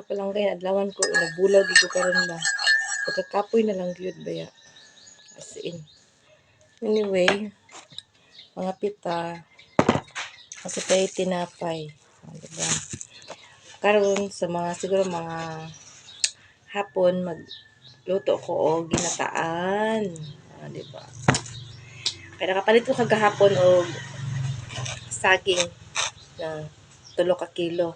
palangkay adlawan ko nagbulag gid ko karon ba. Pagkakapoy na lang gyud baya. As in. Anyway, mga pita kasi tayo tinapay. Diba? Karon sa mga siguro mga hapon magluto ko og ginataan. Diba? Kaya nakapalit ko kagahapon og saging na 3 ka kilo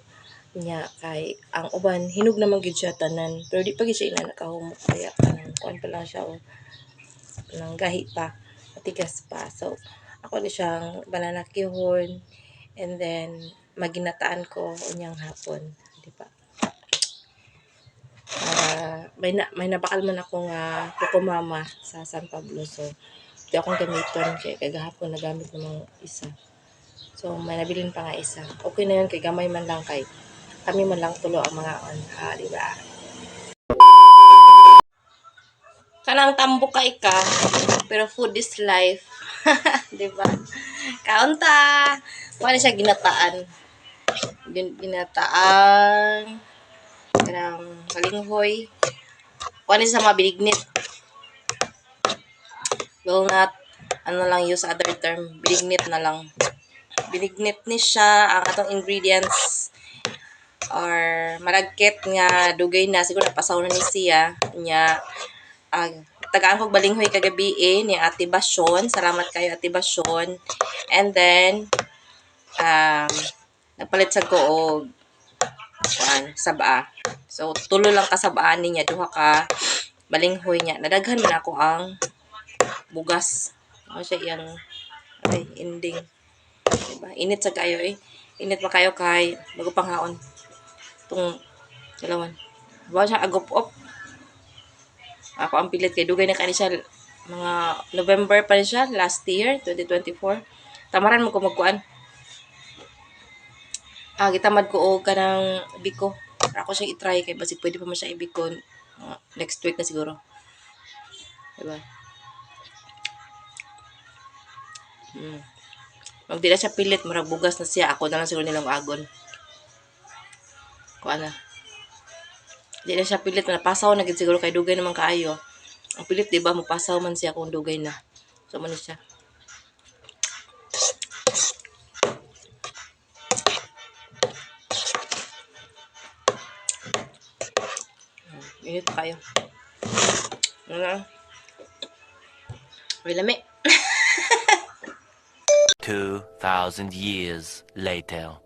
nya kay ang uban hinog naman gid siya tanan pero di pa gid siya ina nakahumok kaya kuan pa lang siya o nang gahi pa matigas pa so ako ni siyang banana kihon and then maginataan ko unyang hapon di ba may nabakal man ako nga Coco Mama sa San Pablo so di akong gamiton kay kagahapon nagamit namang isa so may nabilin pa nga isa okay na yun kay gamay man lang kay kami man lang tulo ang mga di ba? Kanang tambok ka ika, pero food is life. di ba? Kaunta. Wala siya ginataan. Ginataan. Kanang kalinghoy. Wala siya mga binignit. Will not, ano lang use other term, binignit na lang. Binignit ni siya ang atong ingredients or maragkit nga dugay na siguro napasaw na ni siya nya tagaan kog balinghoy kagabi ni Ate Basyon. Salamat kayo Ate Basyon. And then nagpalit sa ko og saba. So tulo lang ka sabaan niya duha ka balinghoy niya. Nadaghan man ako ang bugas. Ano siya iyang ending. Diba? Init sa kayo Init pa kayo kay bago panghaon. Itong dalawan. Bawa siya agop-op. Ako ang pilit kay dugay na kani siya mga November pa rin siya last year 2024. Tamaran mo ko magkuan. Gitamad ko og kanang biko. Para ako siya i-try kay basig pwede pa man siya ibiko next week na siguro. Diba? Pag di na siya pilit, marag bugas na siya. Ako na lang siguro nilang agon. Kuan na. Di na siya pilit na pasaw na gid siguro kay dugay naman kaayo. Ang pilit di ba mapasaw man siya kung dugay na. So man siya. Init pa kayo. Ano? Wait, lami. 2,000 years later.